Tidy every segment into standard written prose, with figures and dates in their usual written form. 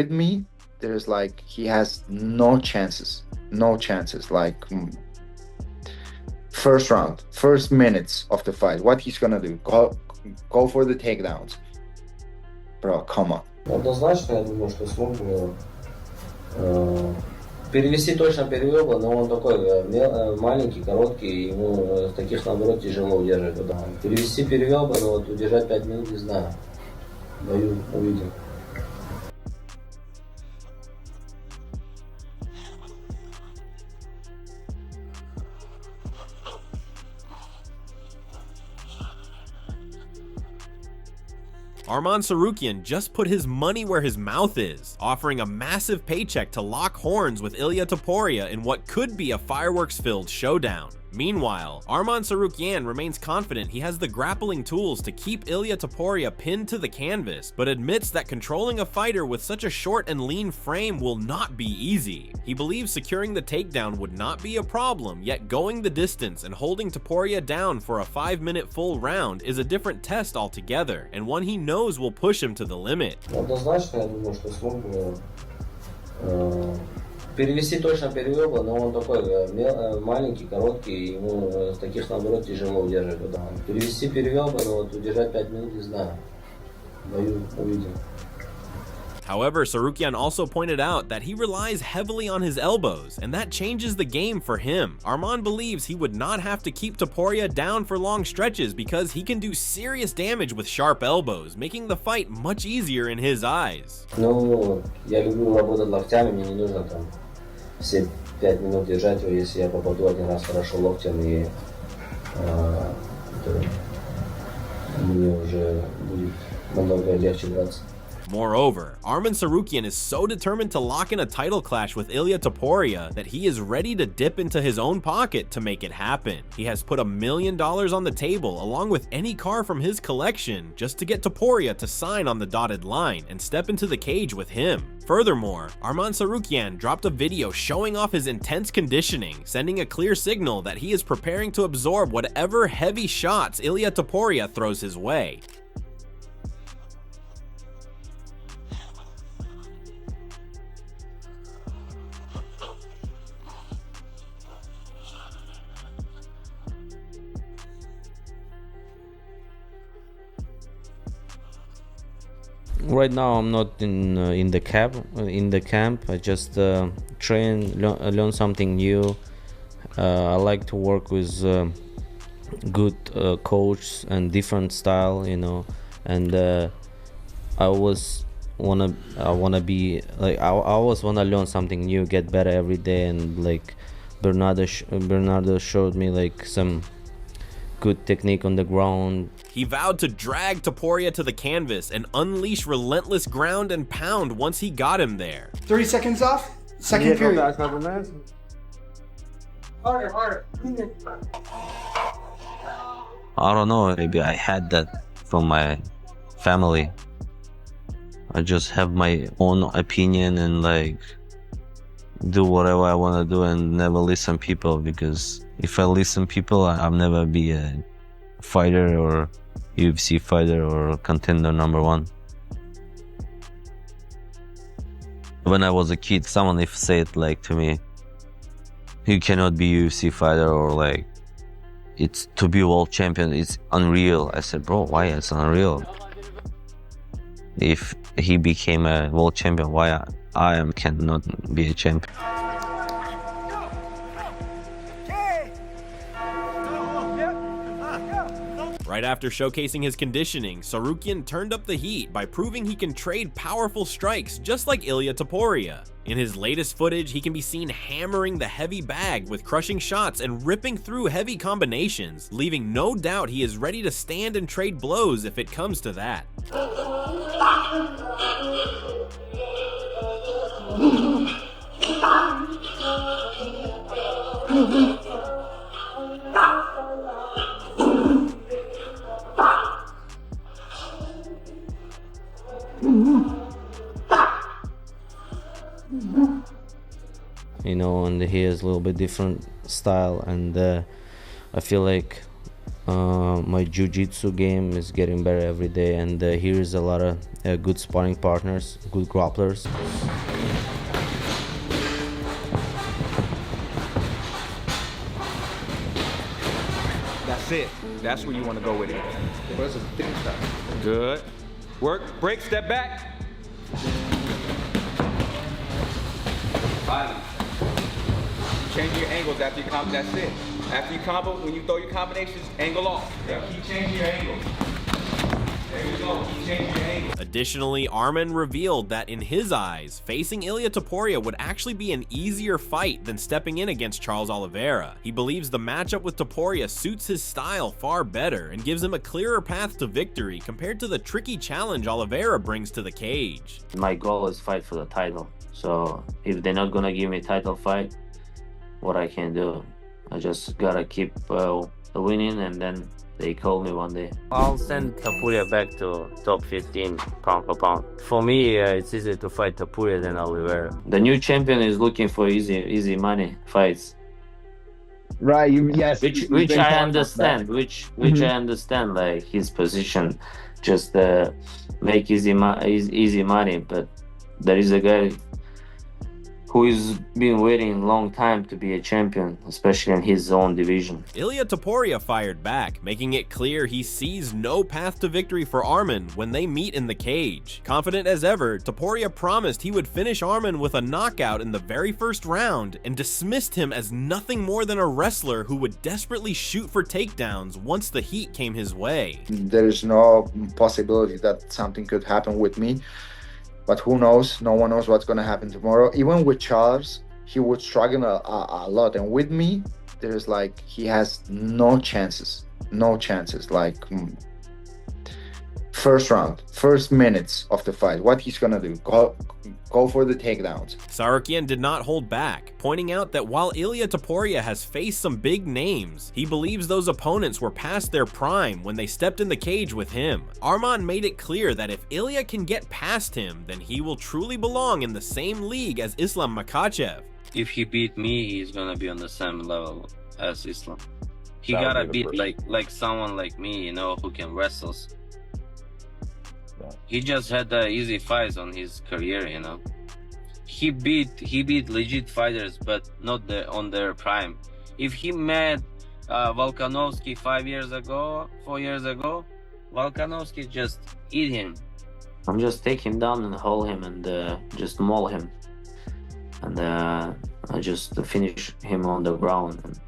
with me, there's like he has no chances, no chances. Like first round, first minutes of the fight, what he's gonna do? Go for the takedowns, bro. Come on. Однозначно, я думаю, что смог бы перевести, точно перевел бы, но он такой маленький, короткий, ему таких наоборот тяжело удерживать. Да. Перевести перевел бы, но вот удержать 5 минут не знаю. Даю, увидим. Arman Tsarukyan just put his money where his mouth is, offering a massive paycheck to lock horns with Ilia Topuria in what could be a fireworks-filled showdown. Meanwhile, Arman Tsarukyan remains confident he has the grappling tools to keep Ilia Topuria pinned to the canvas, but admits that controlling a fighter with such a short and lean frame will not be easy. He believes securing the takedown would not be a problem, yet going the distance and holding Topuria down for a 5-minute full round is a different test altogether, and one he knows will push him to the limit. Однозначно, я думаю, что смог бы перевести, точно перевел бы, но он такой маленький, короткий, ему таких наоборот тяжело удерживать. Да. Перевести перевел бы, но вот удержать 5 минут не знаю. Даю, увидим. However, Tsarukyan also pointed out that he relies heavily on his elbows, and that changes the game for him. Arman believes he would not have to keep Topuria down for long stretches because he can do serious damage with sharp elbows, making the fight much easier in his eyes. Ну, я люблю работать локтями, мне не нужно там все 5 минут держать его, если я попаду один раз хорошо локтем, и мне уже будет намного легче драться. Moreover, Arman Tsarukyan is so determined to lock in a title clash with Ilia Topuria that he is ready to dip into his own pocket to make it happen. He has put $1 million on the table along with any car from his collection just to get Topuria to sign on the dotted line and step into the cage with him. Furthermore, Arman Tsarukyan dropped a video showing off his intense conditioning, sending a clear signal that he is preparing to absorb whatever heavy shots Ilia Topuria throws his way. Right now I'm not in the camp. I just train, learn something new. I like to work with good coach and different style, you know. And I always wanna be like I always wanna learn something new, get better every day. And like Bernardo showed me like some good technique on the ground. He vowed to drag Topuria to the canvas and unleash relentless ground and pound once he got him there. 30 seconds off, second period. Harder. I don't know, maybe I had that from my family. I just have my own opinion and like do whatever I want to do and never listen people, because if I listen people, I'll never be a fighter or UFC fighter or contender #1. When I was a kid, someone if said like to me, you cannot be UFC fighter, or like it's to be world champion, it's unreal. I said, bro, why it's unreal? If he became a world champion, why I cannot be a champion? Right after showcasing his conditioning, Tsarukyan turned up the heat by proving he can trade powerful strikes just like Ilia Topuria. In his latest footage, he can be seen hammering the heavy bag with crushing shots and ripping through heavy combinations, leaving no doubt he is ready to stand and trade blows if it comes to that. You know, and he has a little bit different style, and I feel like My jiu-jitsu game is getting better every day, and here is a lot of good sparring partners, good grapplers. That's it. That's where you want to go with it. Good. Work, break, step back. Violence. Change your angles after you combo. That's it. After you combo, when you throw your combinations, angle off. Yeah, keep changing your angles. There you go. Keep changing your angles. Additionally, Arman revealed that in his eyes, facing Ilia Topuria would actually be an easier fight than stepping in against Charles Oliveira. He believes the matchup with Topuria suits his style far better and gives him a clearer path to victory compared to the tricky challenge Oliveira brings to the cage. My goal is fight for the title. So if they're not gonna give me a title fight, what I can do? I just gotta keep winning, and then they call me one day. I'll send Topuria back to top 15 pound for pound. For me, it's easier to fight Topuria than Oliveira. The new champion is looking for easy money fights. Right. Yes. Which I understand. Which I understand. Like his position, just make easy money. But there is a guy who has been waiting a long time to be a champion, especially in his own division. Ilia Topuria fired back, making it clear he sees no path to victory for Arman when they meet in the cage. Confident as ever, Topuria promised he would finish Arman with a knockout in the very first round and dismissed him as nothing more than a wrestler who would desperately shoot for takedowns once the heat came his way. There is no possibility that something could happen with me. But who knows? No one knows what's going to happen tomorrow. Even with Charles, he would struggle a lot. And with me, there's like, he has no chances. No chances. Like, first round, first minutes of the fight, what he's going to do? Go for the takedowns. Tsarukyan did not hold back, pointing out that while Ilia Topuria has faced some big names, he believes those opponents were past their prime when they stepped in the cage with him. Arman made it clear that if Ilia can get past him, then he will truly belong in the same league as Islam Makhachev. If he beat me, he's gonna be on the same level as Islam. He gotta beat like someone like me, you know, who can wrestle. He just had easy fights on his career, you know. He beat legit fighters, but not on their prime. If he met Volkanovski 4 years ago, Volkanovski just eat him. I'm just take him down and hold him and just maul him, and I just finish him on the ground. And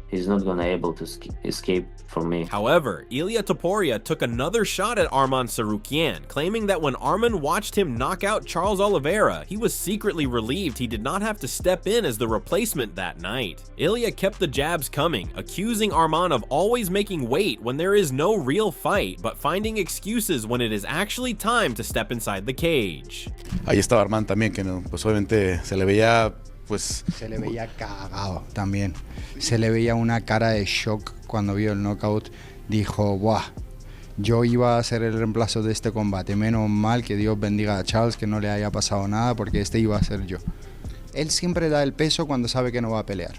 he's not gonna able to escape from me. However, Ilia Topuria took another shot at Arman Tsarukyan, claiming that when Arman watched him knock out Charles Oliveira, he was secretly relieved he did not have to step in as the replacement that night. Ilia kept the jabs coming, accusing Arman of always making weight when there is no real fight, but finding excuses when it is actually time to step inside the cage. Ahí estaba Arman también, que no, pues obviamente se le veía se le veía cagado también. Se le veía una cara de shock cuando vio el knockout. Dijo, ¡buah! Yo iba a ser el reemplazo de este combate. Menos mal que Dios bendiga a Charles, que no le haya pasado nada, porque este iba a ser yo. Él siempre da el peso cuando sabe que no va a pelear.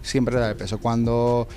Siempre da el peso. Cuando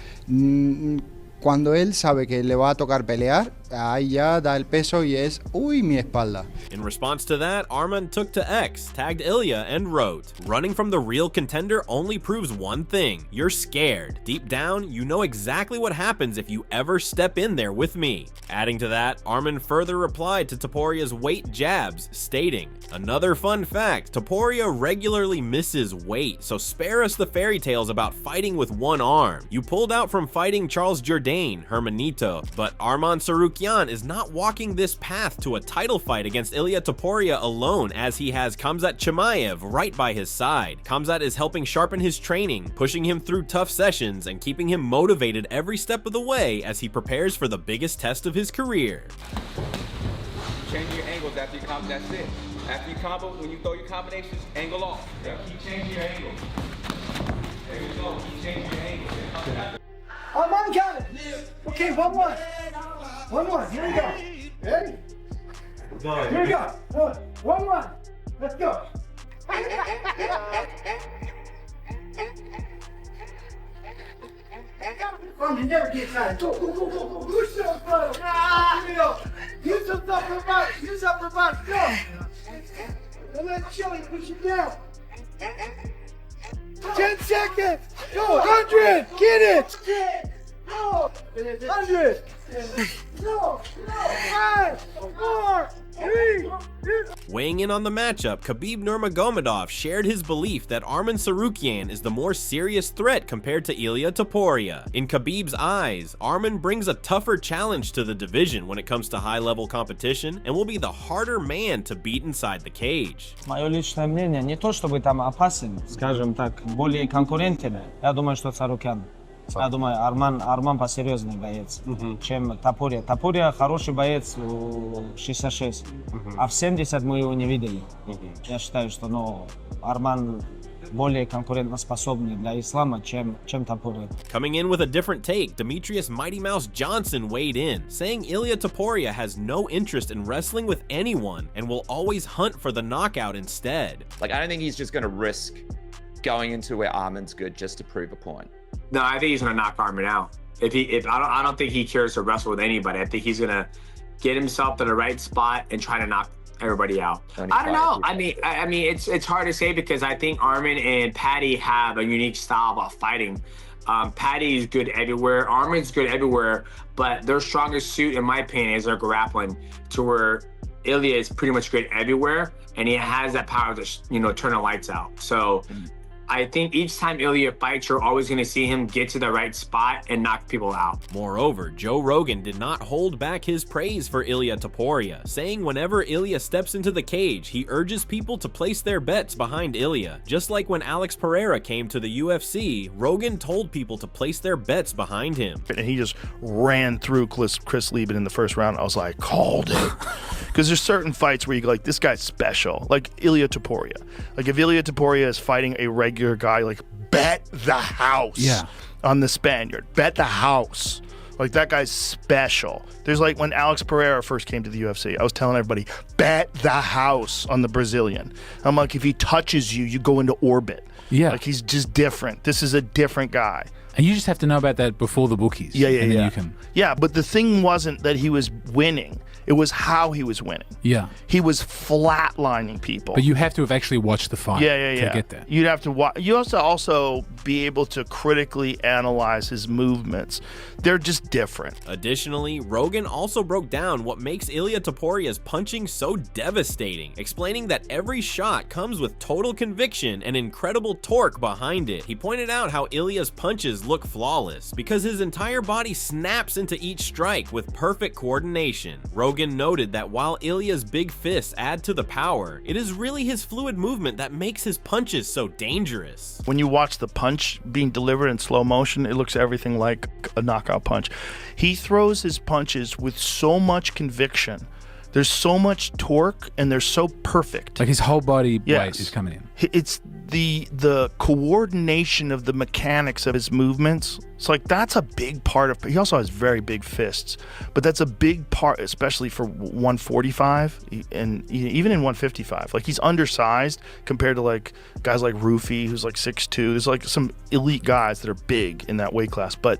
él sabe que le va a tocar pelear, ahí ya da el peso y es, uy, mi espalda. In response to that, Arman took to X, tagged Ilia, and wrote, "Running from the real contender only proves one thing. You're scared. Deep down, you know exactly what happens if you ever step in there with me." Adding to that, Arman further replied to Topuria's weight jabs, stating, "Another fun fact, Topuria regularly misses weight, so spare us the fairy tales about fighting with one arm. You pulled out from fighting Charles Jourdain, Hermanito, but Arman Tsarukyan is not walking this path to a title fight against Ilia Topuria alone, as he has Khamzat Chimaev right by his side. Khamzat is helping sharpen his training, pushing him through tough sessions, and keeping him motivated every step of the way as he prepares for the biggest test of his career." Change your angles after you combo. That's it. After you combo, when you throw your combinations, angle off. Yeah, keep changing your angles. There you go. Keep changing your angles. Arman got it. Okay, 1-1. 1-1. Here we go. Ready? Here we go. 1-1. Let's go. Arman never gets tired. Go, go, go, go, go. Push up, brother. Ah, use some upper body. Use upper body. Go. Don't let Chili push you down. 10 seconds. Go. 100. Get it. Go. 100. No. 5, 4, 3. Weighing in on the matchup, Khabib Nurmagomedov shared his belief that Arman Tsarukyan is the more serious threat compared to Ilia Topuria. In Khabib's eyes, Arman brings a tougher challenge to the division when it comes to high-level competition and will be the harder man to beat inside the cage. Мое личное мнение, не то чтобы там опасен, скажем так, более конкурентен. Я думаю, что Царукян. Я думаю, Арман посерьезнее боец, чем Топурия. Топурия хороший боец в 66, а в 70 мы его не видели. Я считаю, что Арман более конкурентоспособный для Ислама, чем Topuria. Coming in with a different take, Demetrius Mighty Mouse Johnson weighed in, saying Ilia Topuria has no interest in wrestling with anyone and will always hunt for the knockout instead. Like, I don't think he's just going to risk going into where Arman's good just to prove a point. No, I think he's gonna knock Arman out. I don't think he cares to wrestle with anybody. I think he's gonna get himself to the right spot and try to knock everybody out. I don't know. I mean, it's hard to say because I think Arman and Paddy have a unique style of fighting. Paddy is good everywhere. Arman's good everywhere, but their strongest suit, in my opinion, is their grappling. To where Ilia is pretty much good everywhere, and he has that power to turn the lights out. So. I think each time Ilia fights, you're always going to see him get to the right spot and knock people out. Moreover, Joe Rogan did not hold back his praise for Ilia Topuria, saying whenever Ilia steps into the cage, he urges people to place their bets behind Ilia. Just like when Alex Pereira came to the UFC, Rogan told people to place their bets behind him. And he just ran through Chris Lieben in the first round. I was like, called it. Because there's certain fights where you go like, this guy's special. Like Ilia Topuria. Like if Ilia Topuria is fighting a regular guy, like bet the house on the Spaniard. Bet the house. Like that guy's special. There's like when Alex Pereira first came to the UFC, I was telling everybody, bet the house on the Brazilian. I'm like, if he touches you, you go into orbit. Yeah. Like he's just different. This is a different guy. And you just have to know about that before the bookies. Yeah, but the thing wasn't that he was winning. It was how he was winning. Yeah. He was flatlining people. But you have to have actually watched the fight to get that. You'd have to watch. You have to also be able to critically analyze his movements. They're just different. Additionally, Rogan also broke down what makes Ilia Topuria's punching so devastating, explaining that every shot comes with total conviction and incredible torque behind it. He pointed out how Ilia's punches look flawless because his entire body snaps into each strike with perfect coordination. Rogan noted that while Ilia's big fists add to the power, it is really his fluid movement that makes his punches so dangerous. When you watch the punch being delivered in slow motion, it looks everything like a knockout punch. He throws his punches with so much conviction. There's so much torque and they're so perfect. Like his whole body weight is coming in. It's the coordination of the mechanics of his movements. It's like that's a big part of. He also has very big fists, but that's a big part, especially for 145 and even in 155. Like he's undersized compared to like guys like Rufy, who's like 6'2". There's like some elite guys that are big in that weight class, but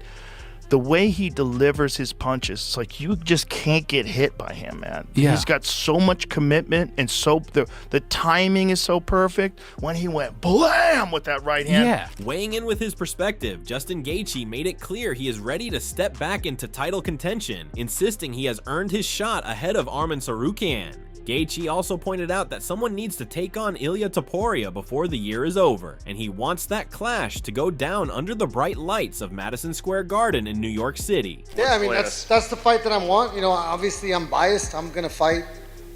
the way he delivers his punches, it's like you just can't get hit by him, man. Yeah. He's got so much commitment and so the timing is so perfect. When he went blam with that right hand. Yeah. Weighing in with his perspective, Justin Gaethje made it clear he is ready to step back into title contention, insisting he has earned his shot ahead of Arman Tsarukyan. Gaethje also pointed out that someone needs to take on Ilia Topuria before the year is over, and he wants that clash to go down under the bright lights of Madison Square Garden in New York City. Yeah, I mean, that's the fight that I want. You know, obviously I'm biased. I'm going to fight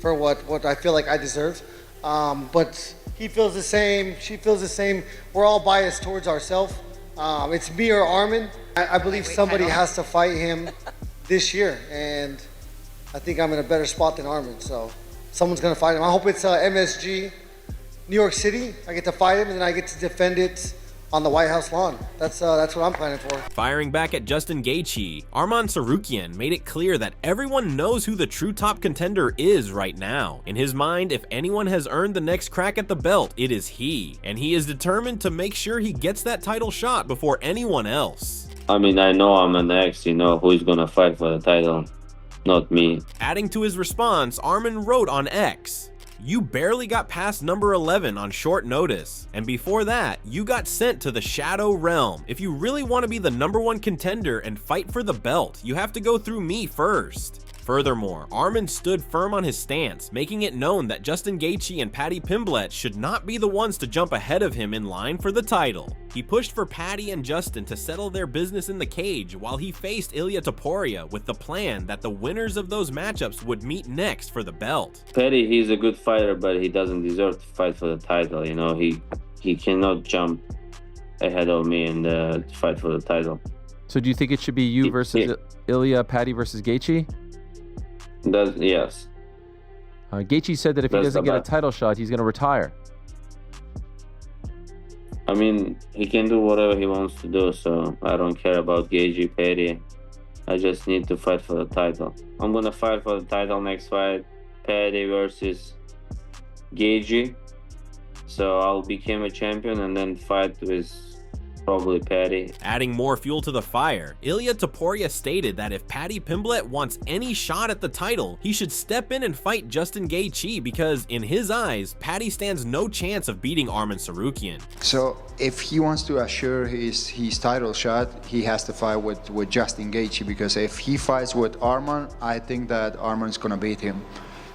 for what I feel like I deserve. But he feels the same. She feels the same. We're all biased towards ourselves. It's me or Arman. I believe somebody has to fight him this year, and I think I'm in a better spot than Arman, so someone's gonna fight him. I hope it's MSG, New York City. I get to fight him, and then I get to defend it on the White House lawn. That's what I'm planning for. Firing back at Justin Gaethje, Arman Tsarukyan made it clear that everyone knows who the true top contender is right now. In his mind, if anyone has earned the next crack at the belt, it is he, and he is determined to make sure he gets that title shot before anyone else. I mean, I know I'm an ex, you know, who's gonna fight for the title, not me. Adding to his response, Arman wrote on X, "You barely got past number 11 on short notice, and before that, you got sent to the Shadow Realm. If you really want to be the #1 contender and fight for the belt, you have to go through me first." Furthermore, Arman stood firm on his stance, making it known that Justin Gaethje and Paddy Pimblett should not be the ones to jump ahead of him in line for the title. He pushed for Paddy and Justin to settle their business in the cage while he faced Ilia Topuria with the plan that the winners of those matchups would meet next for the belt. Paddy, he's a good fighter, but he doesn't deserve to fight for the title. You know, he cannot jump ahead of me and fight for the title. So do you think it should be you versus Ilia, Paddy versus Gaethje? Yes. Gaethje said that if he doesn't get a title shot, he's going to retire. I mean, he can do whatever he wants to do, so I don't care about Gaethje, Paddy. I just need to fight for the title. I'm gonna fight for the title next fight, Paddy versus Gaethje. So I'll become a champion and then fight with probably Paddy. Adding more fuel to the fire, Ilia Topuria stated that if Paddy Pimblett wants any shot at the title, he should step in and fight Justin Gaethje because, in his eyes, Paddy stands no chance of beating Arman Tsarukyan. So if he wants to assure his title shot, he has to fight with Justin Gaethje, because if he fights with Arman, I think that Arman's gonna beat him.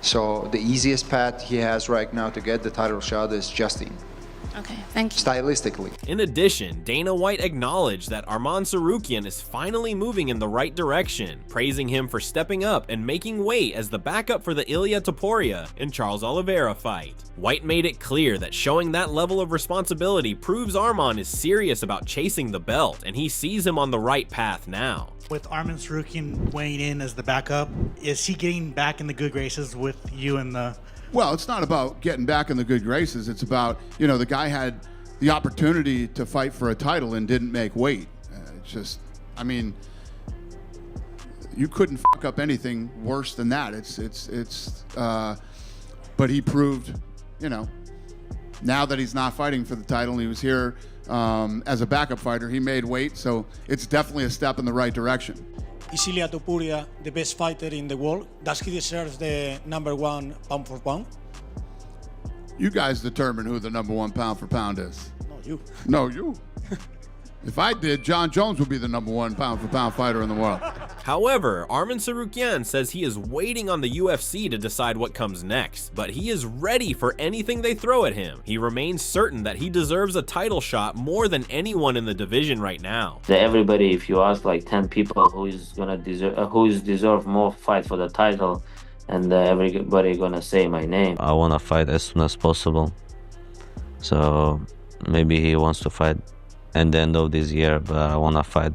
So the easiest path he has right now to get the title shot is Justin. Okay, thank you. Stylistically. In addition, Dana White acknowledged that Arman Tsarukyan is finally moving in the right direction, praising him for stepping up and making weight as the backup for the Ilia Topuria and Charles Oliveira fight. White made it clear that showing that level of responsibility proves Arman is serious about chasing the belt, and he sees him on the right path now. With Arman Tsarukyan weighing in as the backup, is he getting back in the good graces with you and the... Well, it's not about getting back in the good graces. It's about, you know, the guy had the opportunity to fight for a title and didn't make weight. It's just, I mean, you couldn't fuck up anything worse than that. But he proved, you know, now that he's not fighting for the title, he was here as a backup fighter, he made weight. So it's definitely a step in the right direction. Is Ilia Topuria the best fighter in the world? Does he deserve the #1 pound for pound? You guys determine who the #1 pound for pound is. No, you. No, you. If I did, John Jones would be the #1 pound for pound fighter in the world. However, Arman Tsarukyan says he is waiting on the UFC to decide what comes next, but he is ready for anything they throw at him. He remains certain that he deserves a title shot more than anyone in the division right now. Everybody, if you ask like 10 people who's deserve more fight for the title, and everybody gonna say my name. I wanna fight as soon as possible. So maybe he wants to fight at the end of this year, but I wanna fight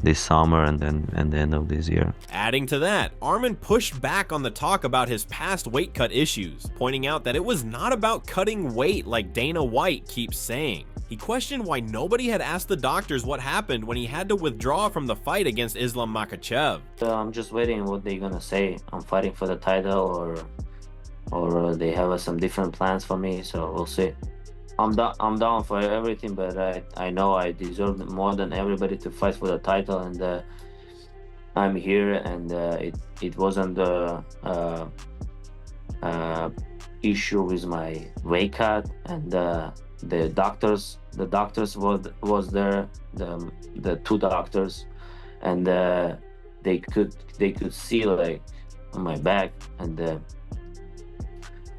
this summer and then at the end of this year. Adding to that, Arman pushed back on the talk about his past weight cut issues, pointing out that it was not about cutting weight like Dana White keeps saying. He questioned why nobody had asked the doctors what happened when he had to withdraw from the fight against Islam Makhachev. I'm just waiting what they're gonna say. I'm fighting for the title, or they have some different plans for me, so we'll see. I'm down for everything, but I know I deserve more than everybody to fight for the title, and I'm here, and it wasn't the issue with my weight cut, and the doctors was there, the two doctors, and they could see like on my back, and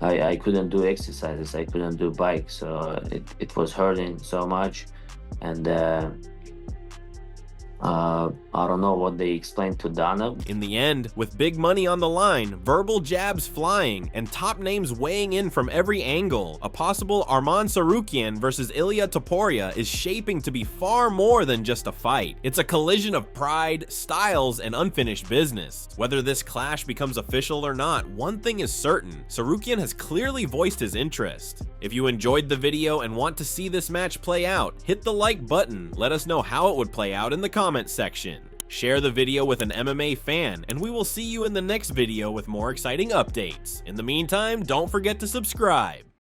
I couldn't do exercises, I couldn't do bike, so it was hurting so much, and I don't know what they explained to Dana. In the end, with big money on the line, verbal jabs flying, and top names weighing in from every angle, a possible Arman Tsarukyan versus Ilia Topuria is shaping to be far more than just a fight. It's a collision of pride, styles, and unfinished business. Whether this clash becomes official or not, one thing is certain: Tsarukyan has clearly voiced his interest. If you enjoyed the video and want to see this match play out, hit the like button, let us know how it would play out in the comment section. Share the video with an MMA fan, and we will see you in the next video with more exciting updates. In the meantime, don't forget to subscribe.